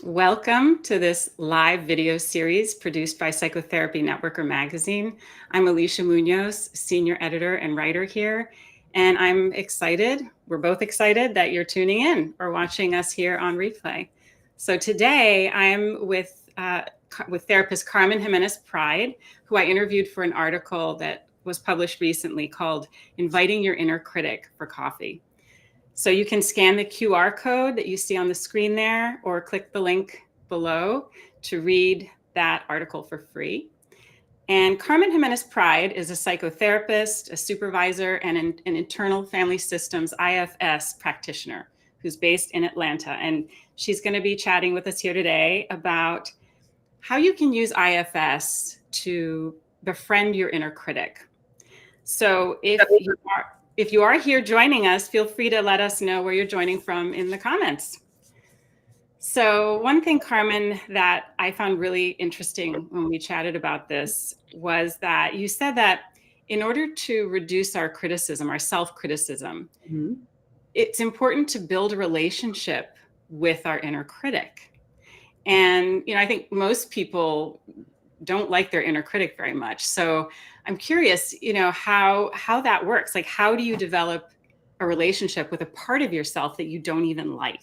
Welcome to this live video series produced by Psychotherapy Networker magazine. I'm Alicia Muñoz, senior editor and writer here, and I'm excited. We're both excited that you're tuning in or watching us here on replay. So today I'm with therapist Carmen Jimenez-Pride, who I interviewed for an article that was published recently called "Inviting Your Inner Critic for Coffee." So you can scan the QR code that you see on the screen there, or click the link below to read that article for free. And Carmen Jimenez-Pride is a psychotherapist, a supervisor, and an internal family systems IFS practitioner who's based in Atlanta. And she's going to be chatting with us here today about how you can use IFS to befriend your inner critic. So if you are here joining us, feel free to let us know where you're joining from in the comments. So one thing, Carmen, that I found really interesting when we chatted about this was that you said that in order to reduce our criticism, our self-criticism, it's important to build a relationship with our inner critic. And, I think most people don't like their inner critic very much. So I'm curious, how that works. Like, how do you develop a relationship with a part of yourself that you don't even like?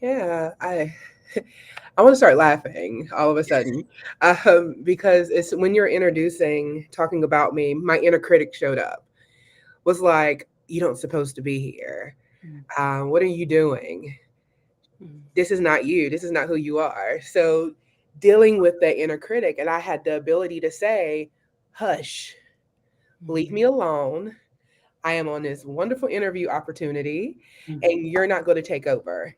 Yeah, I want to start laughing all of a sudden because it's when you're talking about me, my inner critic showed up, was like, you don't supposed to be here. What are you doing? This is not you. This is not who you are. So dealing with the inner critic, and I had the ability to say, hush, leave me alone. I am on this wonderful interview opportunity and you're not going to take over.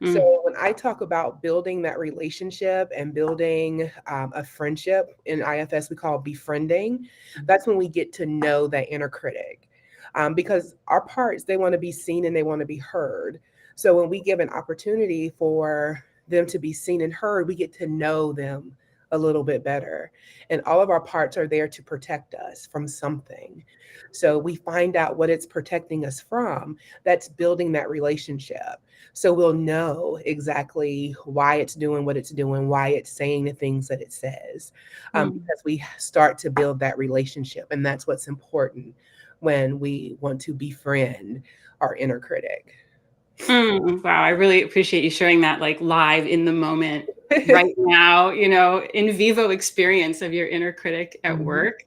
So when I talk about building that relationship and building a friendship in IFS, we call befriending, that's when we get to know that inner critic. Because our parts, they want to be seen and they want to be heard. So when we give an opportunity for them to be seen and heard, we get to know them a little bit better. And all of our parts are there to protect us from something. So we find out what it's protecting us from. That's building that relationship. So we'll know exactly why it's doing what it's doing, why it's saying the things that it says, because we start to build that relationship. And that's what's important when we want to befriend our inner critic. Wow, I really appreciate you sharing that, like, live in the moment, right now, in vivo experience of your inner critic at work.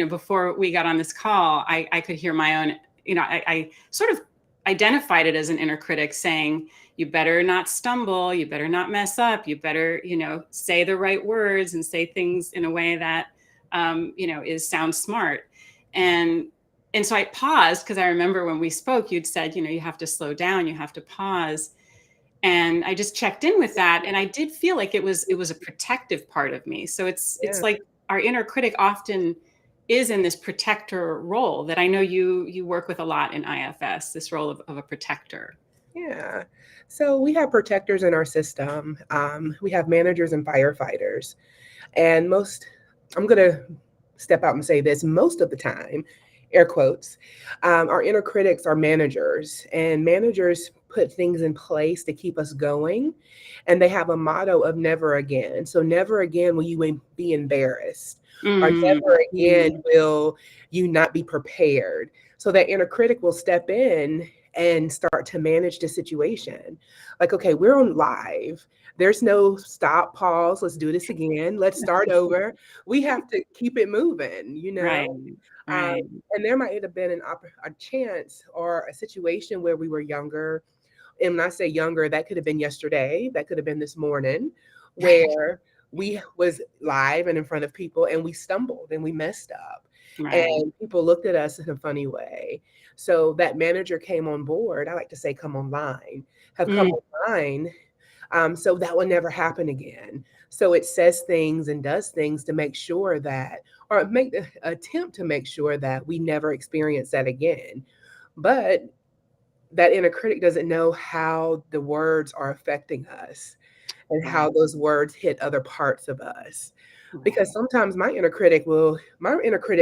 Before we got on this call, I could hear my own, I sort of identified it as an inner critic saying, you better not stumble, you better not mess up, you better, say the right words and say things in a way that, sounds smart. And so I paused because I remember when we spoke, you'd said, you have to slow down, you have to pause. And I just checked in with that. And I did feel like it was a protective part of me. So it's like our inner critic often is in this protector role that I know you work with a lot in IFS, this role of a protector. Yeah. So we have protectors in our system. We have managers and firefighters. And I'm going to step out and say this, most of the time, air quotes, our inner critics are managers, and managers put things in place to keep us going. And they have a motto of never again. So never again will you be embarrassed, or never again will you not be prepared. So that inner critic will step in and start to manage the situation. Like, okay, we're on live. There's no stop, pause. Let's do this again. Let's start over. We have to keep it moving, Right. And there might have been a chance or a situation where we were younger. And when I say younger, that could have been yesterday. That could have been this morning, where we was live and in front of people and we stumbled and we messed up. And people looked at us in a funny way. So that manager came on board. I like to say, come online, have come online. So that will never happen again. So it says things and does things to make sure that, or make the attempt to make sure that we never experience that again. But that inner critic doesn't know how the words are affecting us and how those words hit other parts of us. because Right. sometimes my inner critic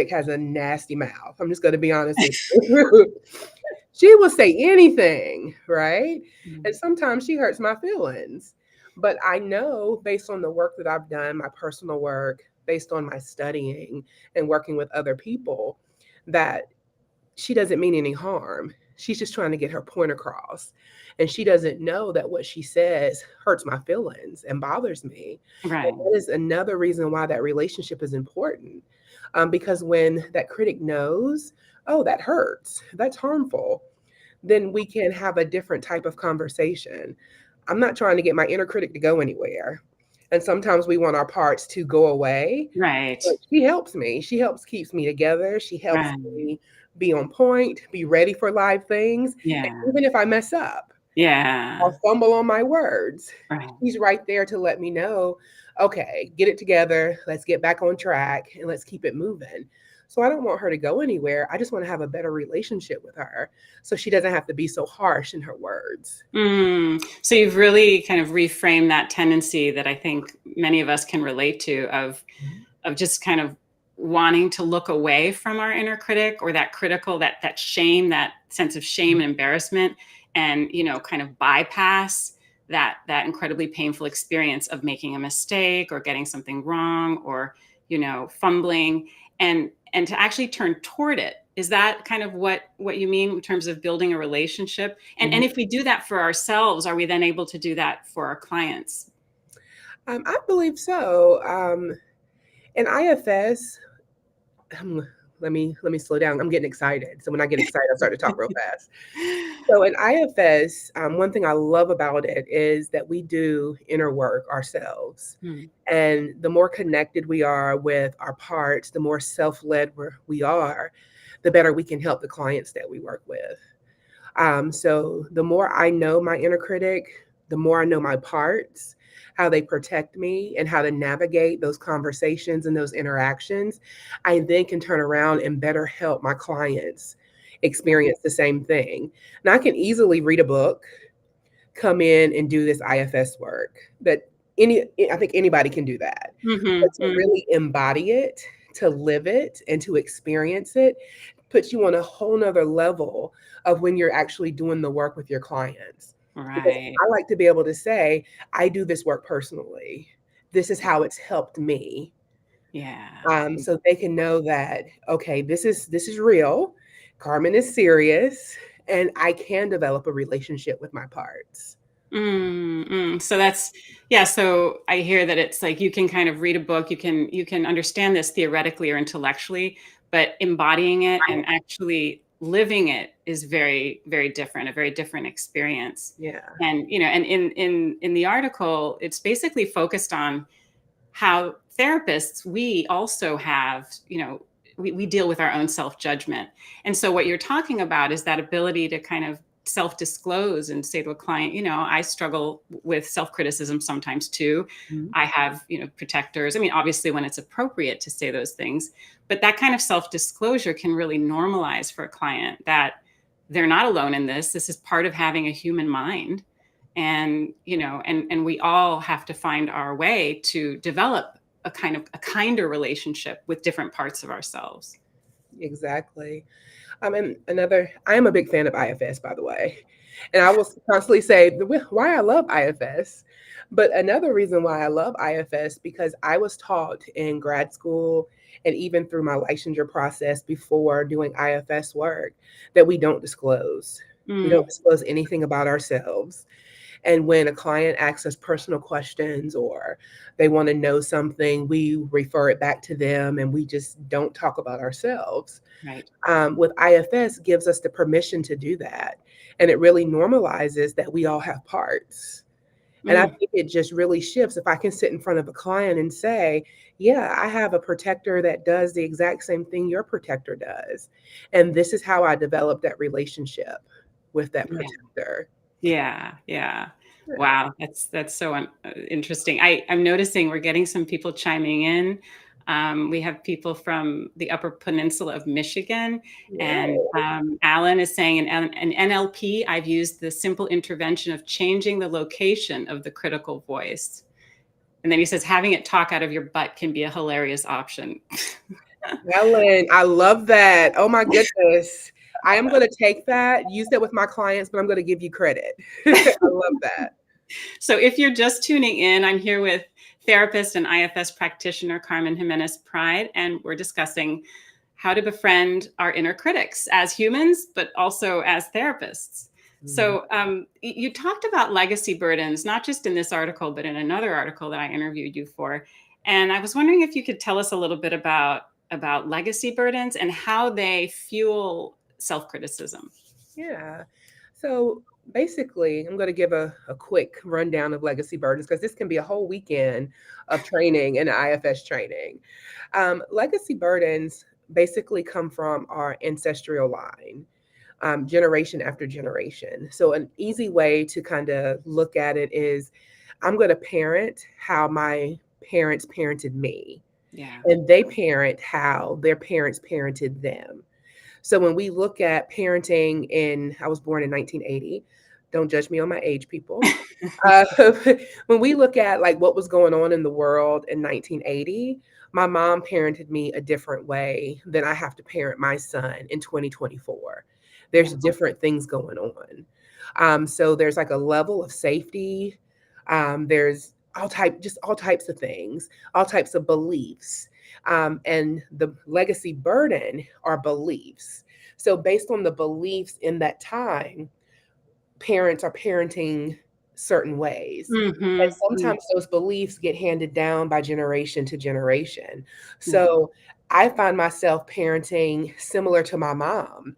has a nasty mouth. I'm just going to be honest with you. She will say anything, right? And Mm. sometimes she hurts my feelings. But I know based on the work that I've done, my personal work, based on my studying and working with other people, that she doesn't mean any harm. She's just trying to get her point across. And she doesn't know that what she says hurts my feelings and bothers me. And Right. that is another reason why that relationship is important. Because when that critic knows, oh, that hurts, that's harmful, then we can have a different type of conversation. I'm not trying to get my inner critic to go anywhere. And sometimes we want our parts to go away, Right. but she helps me. She helps keeps me together. She helps Right. me be on point, be ready for live things. And Yeah. even if I mess up, Yeah. I'll fumble on my words. Right. She's right there to let me know, okay, get it together. Let's get back on track and let's keep it moving. So I don't want her to go anywhere. I just want to have a better relationship with her so she doesn't have to be so harsh in her words. So you've really kind of reframed that tendency that I think many of us can relate to of just kind of wanting to look away from our inner critic, or that critical, that shame, that sense of shame and embarrassment, and kind of bypass that incredibly painful experience of making a mistake or getting something wrong, or fumbling, and to actually turn toward it. Is that kind of what you mean in terms of building a relationship? And if we do that for ourselves, are we then able to do that for our clients? I believe so. In IFS, let me slow down. I'm getting excited. So when I get excited, I start to talk real fast. So in IFS, one thing I love about it is that we do inner work ourselves. Hmm. And the more connected we are with our parts, the more self-led we are, the better we can help the clients that we work with. So the more I know my inner critic, the more I know my parts, how they protect me, and how to navigate those conversations and those interactions, I then can turn around and better help my clients experience the same thing. Now, I can easily read a book, come in and do this IFS work. I think anybody can do that. But to Mm-hmm. really embody it, to live it, and to experience it puts you on a whole nother level of when you're actually doing the work with your clients. Because Right. I like to be able to say, I do this work personally. This is how it's helped me. Yeah. So they can know that, okay, this is real. Carmen is serious, and I can develop a relationship with my parts. So that's, yeah. So I hear that it's like you can kind of read a book, you can understand this theoretically or intellectually, but embodying it and actually living it is very, very different, a very different experience. Yeah. And and in the article, it's basically focused on how therapists, we also have, we deal with our own self-judgment. And so what you're talking about is that ability to kind of self-disclose and say to a client, I struggle with self-criticism sometimes too. Mhm. I have, protectors. I mean, obviously when it's appropriate to say those things, but that kind of self-disclosure can really normalize for a client that they're not alone in this. This is part of having a human mind. And and we all have to find our way to develop a kind of a kinder relationship with different parts of ourselves. Exactly. And I am a big fan of IFS, by the way. And I will constantly say why I love IFS. But another reason why I love IFS, because I was taught in grad school and even through my licensure process before doing IFS work that we don't disclose. We don't Mm, disclose anything about ourselves. And when a client asks us personal questions or they want to know something, we refer it back to them and we just don't talk about ourselves. right. With IFS gives us the permission to do that. And it really normalizes that we all have parts. And I Mm, think it just really shifts if I can sit in front of a client and say, yeah, I have a protector that does the exact same thing your protector does. And this is how I developed that relationship with that yeah. protector. Yeah. Yeah. Yeah. Wow. That's so interesting. I'm noticing we're getting some people chiming in. We have people from the Upper Peninsula of Michigan, and Yeah. Alan is saying in NLP, I've used the simple intervention of changing the location of the critical voice. And then he says, having it talk out of your butt can be a hilarious option. Ellen, I love that. Oh my goodness. I am going to take that, use that with my clients, but I'm going to give you credit. I love that. So if you're just tuning in, I'm here with therapist and IFS practitioner Carmen Jimenez-Pride, and we're discussing how to befriend our inner critics as humans, but also as therapists. So you talked about legacy burdens, not just in this article, but in another article that I interviewed you for. And I was wondering if you could tell us a little bit about legacy burdens and how they fuel self-criticism. Yeah. So basically, I'm going to give a quick rundown of legacy burdens because this can be a whole weekend of training and IFS training. Legacy burdens basically come from our ancestral line. Generation after generation. So an easy way to kind of look at it is I'm going to parent how my parents parented me. Yeah. And they parent how their parents parented them. So when we look at parenting I was born in 1980. Don't judge me on my age, people. Uh, when we look at like what was going on in the world in 1980, my mom parented me a different way than I have to parent my son in 2024. There's different things going on. So there's like a level of safety. There's all types of things, all types of beliefs. And the legacy burden are beliefs. So based on the beliefs in that time, parents are parenting certain ways. And sometimes those beliefs get handed down by generation to generation. So I find myself parenting similar to my mom,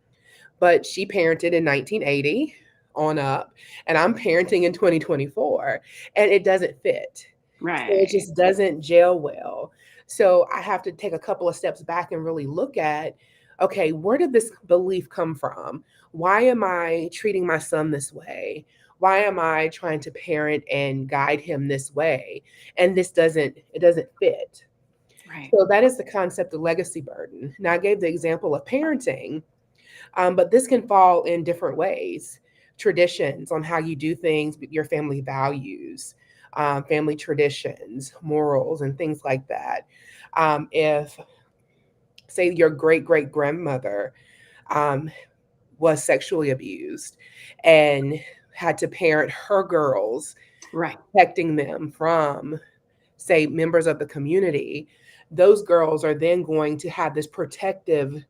but she parented in 1980 on up, and I'm parenting in 2024, and it doesn't fit. So it Right. just doesn't gel well. So I have to take a couple of steps back and really look at, okay, where did this belief come from? Why am I treating my son this way? Why am I trying to parent and guide him this way? And it doesn't fit. Right. So that is the concept of legacy burden. Now I gave the example of parenting, but this can fall in different ways. Traditions on how you do things, your family values, family traditions, morals, and things like that. If, say, your great great grandmother um, was sexually abused and had to parent her girls, Right. protecting them from, say, members of the community, those girls are then going to have this protective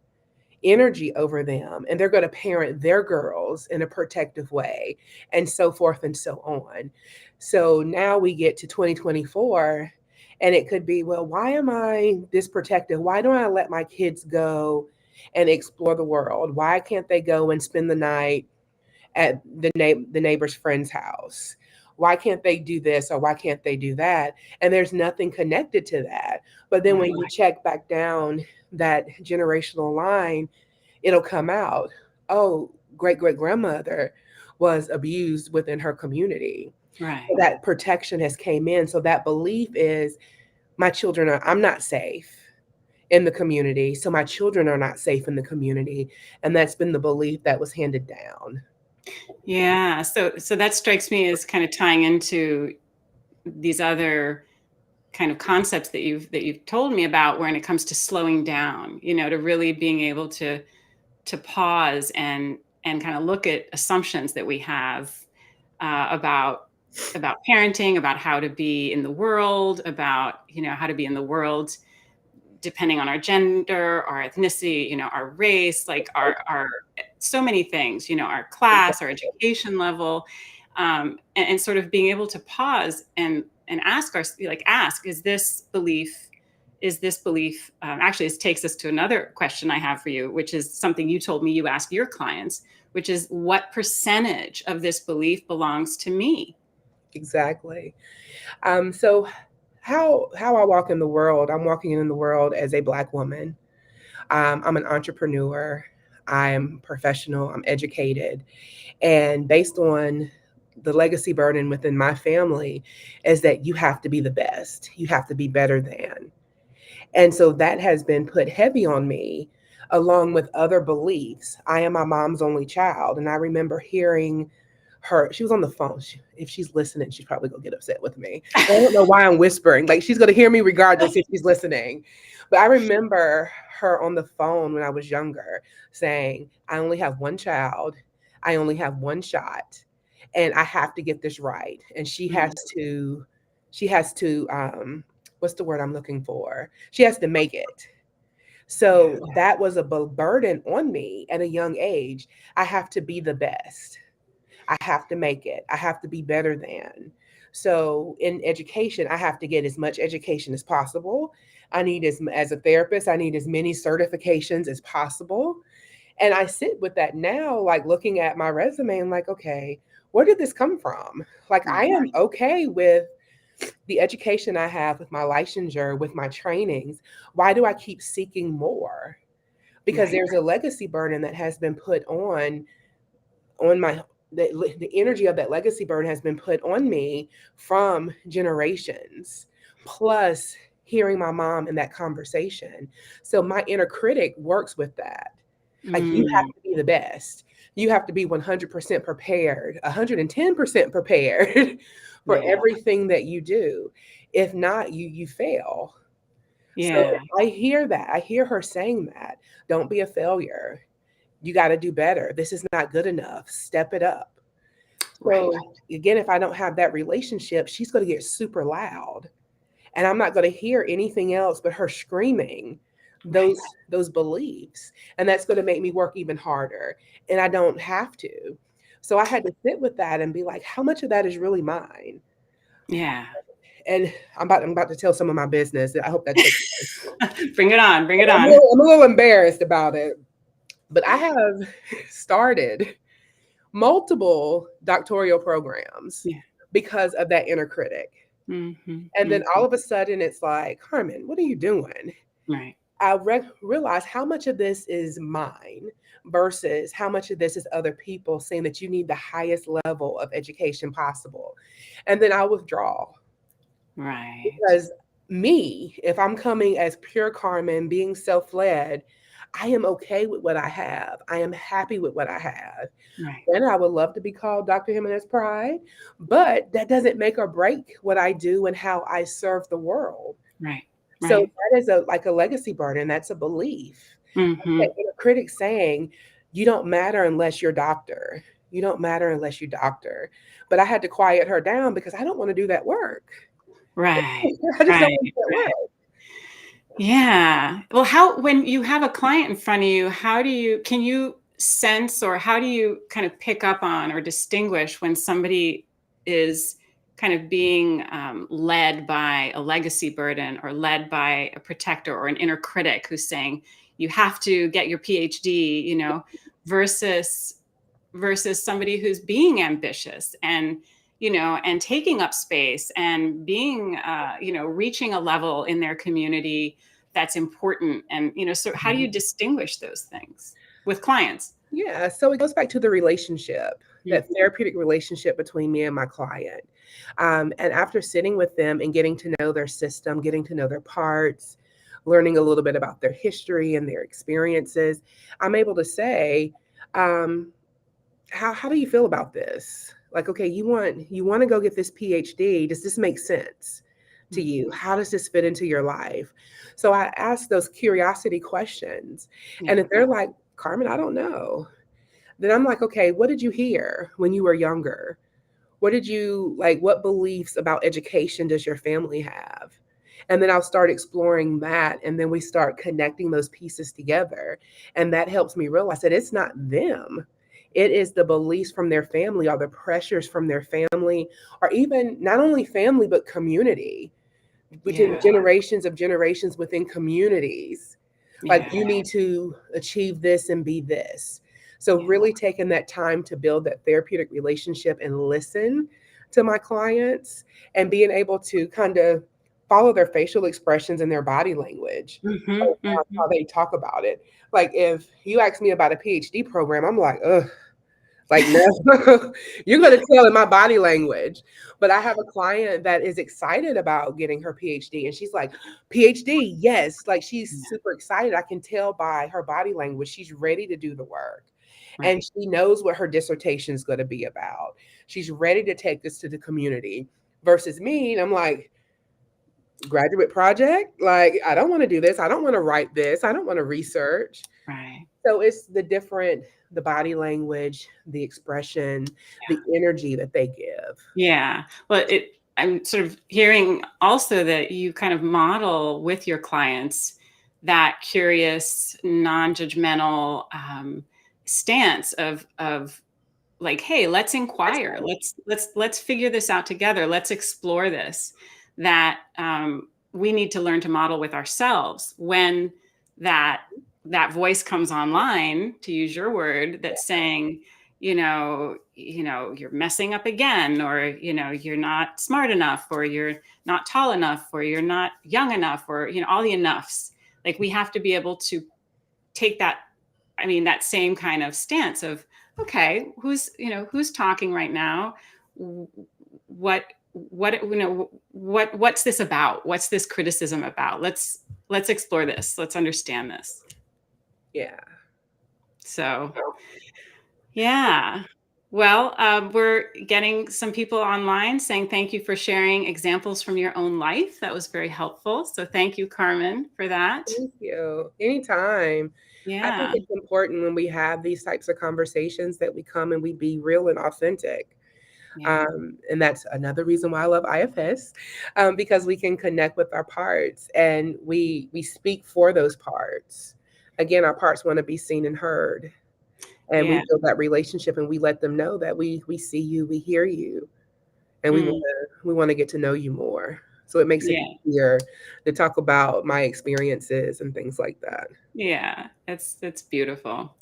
energy over them, and they're going to parent their girls in a protective way, and so forth and so on. So now we get to 2024, and it could be, well, why am I this protective? Why don't I let my kids go and explore the world? Why can't they go and spend the night at the neighbor's friend's house? Why can't they do this or why can't they do that? And there's nothing connected to that. But then when you check back down that generational line, it'll come out, oh, great great grandmother was abused within her community. Right. So that protection has came in. So that belief is I'm not safe in the community. So my children are not safe in the community. And that's been the belief that was handed down. Yeah. So that strikes me as kind of tying into these other kind of concepts that you've told me about when it comes to slowing down, to really being able to pause and kind of look at assumptions that we have about parenting, about how to be in the world, about how to be in the world depending on our gender, our ethnicity, our race, like our so many things, our class, our education level, and sort of being able to pause and ask is this belief actually, this takes us to another question I have for you, which is something you told me you ask your clients, which is what percentage of this belief belongs to me? Exactly. So how I walk in the world, I'm walking in the world as a Black woman. I'm an entrepreneur. I'm professional. I'm educated. And based on the legacy burden within my family is that you have to be the best. You have to be better than. And so that has been put heavy on me along with other beliefs. I am my mom's only child. And I remember hearing she was on the phone. If she's listening, she's probably gonna get upset with me. I don't know why I'm whispering. Like, she's gonna hear me regardless if she's listening. But I remember her on the phone when I was younger saying, I only have one child, I only have one shot, and I have to get this right. And she has to what's the word I'm looking for? She has to make it. So that was a burden on me at a young age. I have to be the best. I have to make it. I have to be better than. So in education, I have to get as much education as possible. I need as a therapist, I need as many certifications as possible. And I sit with that now, like looking at my resume and like, okay, where did this come from? Like, I am okay with the education I have, with my licensure, with my trainings. Why do I keep seeking more? Because there's a legacy burden that has been put on my the energy of that legacy burden has been put on me from generations, plus hearing my mom in that conversation. So my inner critic works with that. Like, you have to be the best. You have to be 100% prepared, 110% prepared for everything that you do. If not, you fail. So I hear that. I hear her saying that. Don't be a failure. You got to do better. This is not good enough. Step it up. So again, if I don't have that relationship, she's going to get super loud. And I'm not going to hear anything else but her screaming those beliefs. And that's going to make me work even harder. And I don't have to. So I had to sit with that and be like, how much of that is really mine? Yeah. And I'm about to tell some of my business. I hope that's okay. Bring it on. Bring it on. I'm a little embarrassed about it. But I have started multiple doctoral programs because of that inner critic. And then all of a sudden it's like, Carmen, what are you doing? Right. I realize how much of this is mine versus how much of this is other people saying that you need the highest level of education possible. And then I withdraw. Right. Because me, if I'm coming as pure Carmen, being self-led, I am okay with what I have. I am happy with what I have. Right. And I would love to be called Dr. Jimenez-Pride, but that doesn't make or break what I do and how I serve the world. Right. So that is like a legacy burden. That's a belief. A critic saying, you don't matter unless you're doctor. You don't matter unless you doctor. But I had to quiet her down because I don't want to do that work. Right. I just don't want to do that work. Yeah. Well, when you have a client in front of you, can you sense, or how do you kind of pick up on or distinguish when somebody is kind of being led by a legacy burden, or led by a protector or an inner critic who's saying, you have to get your PhD, versus somebody who's being ambitious and taking up space and being, reaching a level in their community that's important. And, so how do you distinguish those things with clients? Yeah. So it goes back to the relationship, that therapeutic relationship between me and my client. And after sitting with them and getting to know their system, getting to know their parts, learning a little bit about their history and their experiences, I'm able to say, how do you feel about this? Like, okay, you want to go get this PhD. Does this make sense to you? How does this fit into your life? So I ask those curiosity questions. And if they're like, Carmen, I don't know, then I'm like, okay, what did you hear when you were younger? What beliefs about education does your family have? And then I'll start exploring that. And then we start connecting those pieces together. And that helps me realize that it's not them. It is the beliefs from their family, or the pressures from their family, or even not only family, but community, within generations within communities. Like, you need to achieve this and be this. So really taking that time to build that therapeutic relationship and listen to my clients, and being able to kind of follow their facial expressions and their body language, how they talk about it. Like, if you ask me about a PhD program, I'm like, ugh. Like, no, you're going to tell in my body language. But I have a client that is excited about getting her PhD. And she's like, PhD, yes. Like, she's super excited. I can tell by her body language. She's ready to do the work. And she knows what her dissertation is going to be about. She's ready to take this to the community versus me. And I'm like, graduate project? Like, I don't want to do this. I don't want to write this. I don't want to research. Right. So it's the body language, the expression, the energy that they give. Yeah. Well, I'm sort of hearing also that you kind of model with your clients that curious, non-judgmental stance of like, hey, let's inquire. Let's figure this out together. Let's explore this. That we need to learn to model with ourselves when that voice comes online, to use your word, that's saying, you're messing up again, or you're not smart enough, or you're not tall enough, or you're not young enough, or all the enoughs. Like, we have to be able to take that, that same kind of stance of, okay, who's talking right now? What's this about? What's this criticism about? Let's explore this. Let's understand this. Yeah. So, yeah. Well, we're getting some people online saying thank you for sharing examples from your own life. That was very helpful. So thank you, Carmen, for that. Thank you. Anytime. I think Yeah. it's important when we have these types of conversations that we come and we be real and authentic. Yeah. And that's another reason why I love IFS, because we can connect with our parts and we speak for those parts. Again, our parts want to be seen and heard. And we Yeah. build that relationship and we let them know that we see you, we hear you, and we want to get to know you more. So it makes it easier to talk about my experiences and things like that. Yeah, it's beautiful.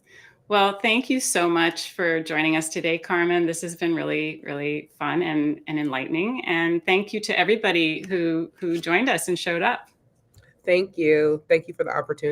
Well, thank you so much for joining us today, Carmen. This has been really, really fun and enlightening. And thank you to everybody who joined us and showed up. Thank you. Thank you for the opportunity.